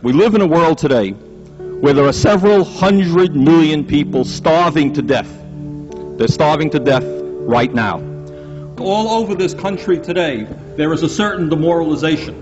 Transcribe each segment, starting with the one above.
We live in a world today where there are several 100 million people starving to death. They're starving to death right now. All over this country today, there is a certain demoralization.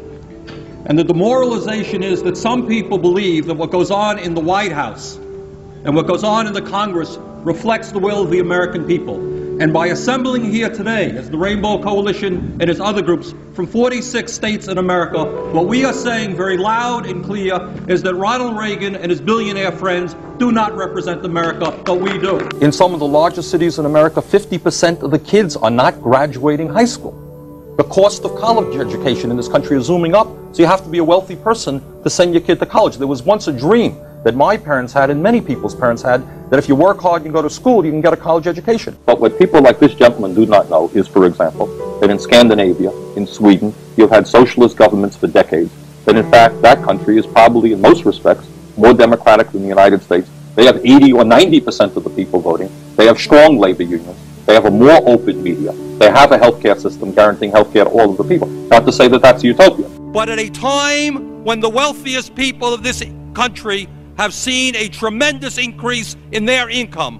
And the demoralization is that some people believe that what goes on in the White House and what goes on in the Congress reflects the will of the American people. And by assembling here today, as the Rainbow Coalition and its other groups from 46 states in America, what we are saying very loud and clear is that Ronald Reagan and his billionaire friends do not represent America, but we do. In some of the largest cities in America, 50% of the kids are not graduating high school. The cost of college education in this country is zooming up, so you have to be a wealthy person to send your kid to college. There was once a dream that my parents had and many people's parents had, that if you work hard and go to school, you can get a college education. But what people like this gentleman do not know is, for example, that in Scandinavia, in Sweden, you've had socialist governments for decades, that in fact that country is probably in most respects more democratic than the United States. They have 80 or 90% of the people voting. They have strong labor unions. They have a more open media. They have a healthcare system guaranteeing healthcare to all of the people. Not to say that that's utopia. But at a time when the wealthiest people of this country have seen a tremendous increase in their income,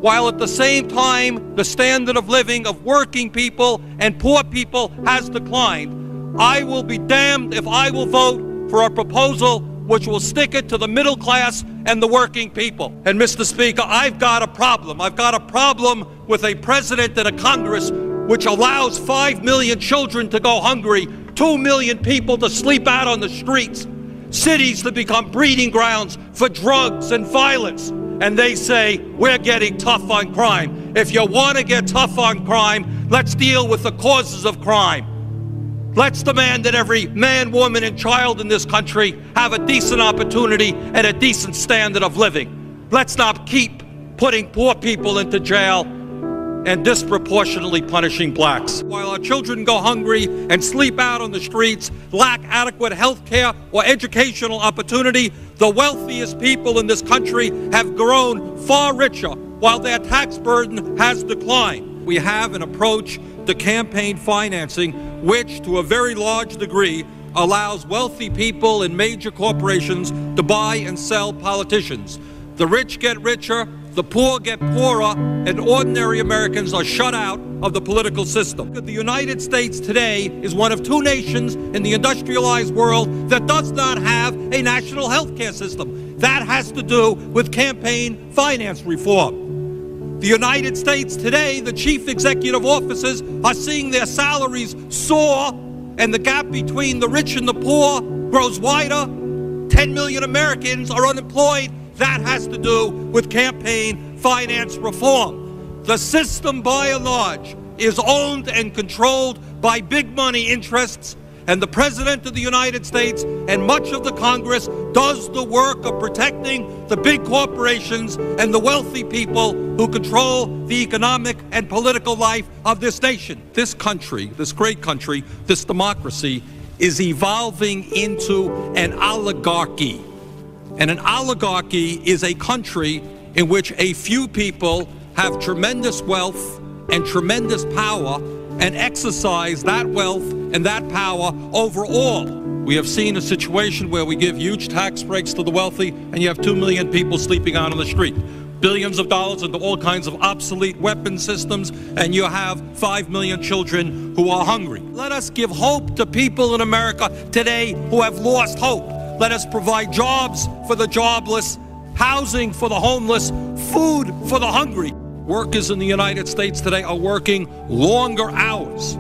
while at the same time the standard of living of working people and poor people has declined, I will be damned if I will vote for a proposal which will stick it to the middle class and the working people. And Mr. Speaker, I've got a problem. I've got a problem with a president and a Congress which allows 5 million children to go hungry, 2 million people to sleep out on the streets, cities to become breeding grounds for drugs and violence. And they say, we're getting tough on crime. If you want to get tough on crime, let's deal with the causes of crime. Let's demand that every man, woman, and child in this country have a decent opportunity and a decent standard of living. Let's not keep putting poor people into jail and disproportionately punishing blacks. While our children go hungry and sleep out on the streets, lack adequate health care or educational opportunity, the wealthiest people in this country have grown far richer while their tax burden has declined. We have an approach to campaign financing which, to a very large degree, allows wealthy people and major corporations to buy and sell politicians. The rich get richer, the poor get poorer, and ordinary Americans are shut out of the political system. The United States today is one of 2 nations in the industrialized world that does not have a national health care system. That has to do with campaign finance reform. The United States today, the chief executive officers are seeing their salaries soar, and the gap between the rich and the poor grows wider. 10 million Americans are unemployed. That has to do with campaign finance reform. The system, by and large, is owned and controlled by big money interests, and the President of the United States and much of the Congress does the work of protecting the big corporations and the wealthy people who control the economic and political life of this nation. This country, this great country, this democracy, is evolving into an oligarchy. And an oligarchy is a country in which a few people have tremendous wealth and tremendous power and exercise that wealth and that power over all. We have seen a situation where we give huge tax breaks to the wealthy and you have 2 million people sleeping out on the street. Billions of dollars into all kinds of obsolete weapon systems, and you have 5 million children who are hungry. Let us give hope to people in America today who have lost hope. Let us provide jobs for the jobless, housing for the homeless, food for the hungry. Workers in the United States today are working longer hours,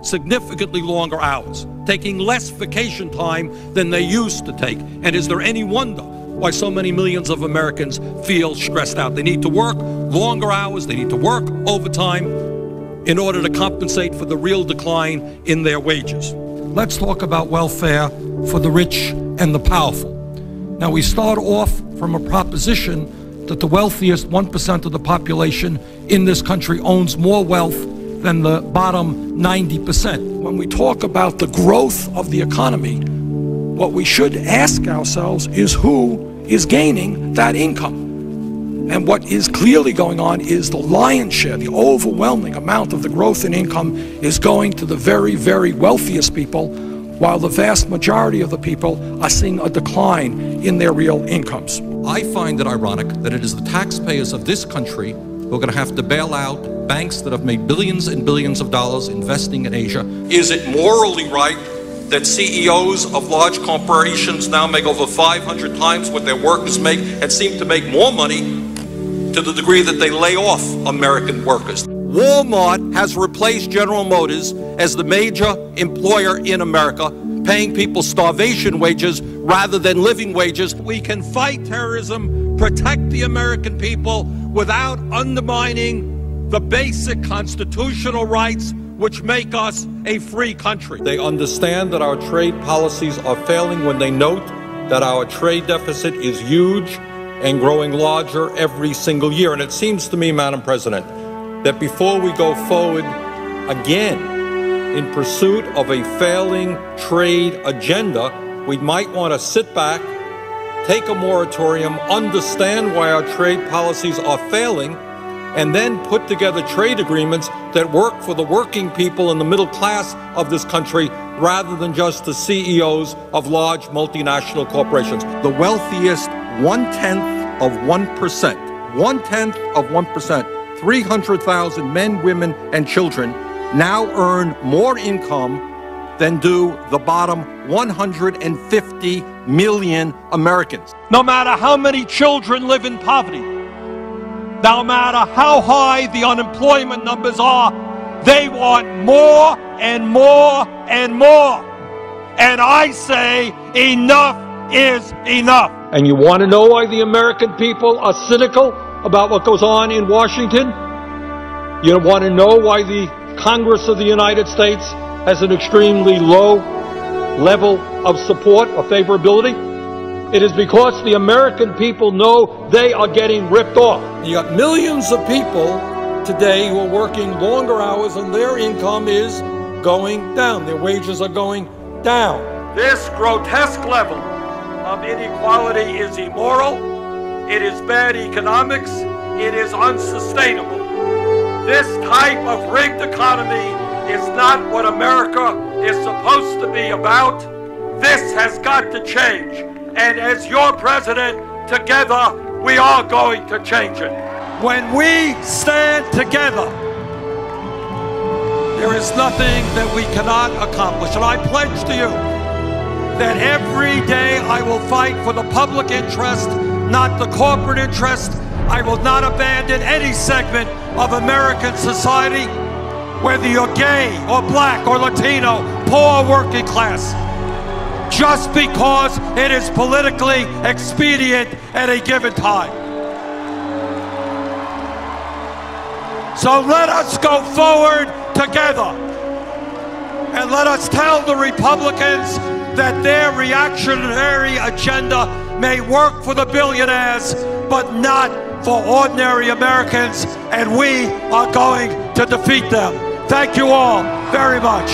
significantly longer hours, taking less vacation time than they used to take. And is there any wonder why so many millions of Americans feel stressed out? They need to work longer hours, they need to work overtime in order to compensate for the real decline in their wages. Let's talk about welfare for the rich and the powerful. Now, we start off from a proposition that the wealthiest 1% of the population in this country owns more wealth than the bottom 90%. When we talk about the growth of the economy, what we should ask ourselves is who is gaining that income. And what is clearly going on is the lion's share, the overwhelming amount of the growth in income is going to the very, very wealthiest people, while the vast majority of the people are seeing a decline in their real incomes. I find it ironic that it is the taxpayers of this country who are going to have to bail out banks that have made billions and billions of dollars investing in Asia. Is it morally right that CEOs of large corporations now make over 500 times what their workers make and seem to make more money to the degree that they lay off American workers? Walmart has replaced General Motors as the major employer in America, paying people starvation wages rather than living wages. We can fight terrorism, protect the American people without undermining the basic constitutional rights which make us a free country. They understand that our trade policies are failing when they note that our trade deficit is huge and growing larger every single year. And it seems to me, Madam President, that before we go forward again in pursuit of a failing trade agenda, we might want to sit back, take a moratorium, understand why our trade policies are failing, and then put together trade agreements that work for the working people and the middle class of this country rather than just the CEOs of large multinational corporations. The wealthiest 1/10 of 1%, 1/10 of 1%, 300,000 men, women, and children now earn more income than do the bottom 150 million Americans. No matter how many children live in poverty, no matter how high the unemployment numbers are, they want more and more and more. And I say enough is enough. And you want to know why the American people are cynical about what goes on in Washington? You want to know why the Congress of the United States has an extremely low level of support or favorability? It is because the American people know they are getting ripped off. You got millions of people today who are working longer hours and their income is going down. Their wages are going down. This grotesque level of inequality is immoral. It is bad economics. It is unsustainable. This type of rigged economy is not what America is supposed to be about. This has got to change. And as your president, together, we are going to change it. When we stand together, there is nothing that we cannot accomplish. And I pledge to you that every day I will fight for the public interest, not the corporate interest. I will not abandon any segment of American society, whether you're gay or black or Latino, poor or working class, just because it is politically expedient at a given time. So let us go forward together and let us tell the Republicans that their reactionary agenda may work for the billionaires, but not for ordinary Americans, and we are going to defeat them. Thank you all very much.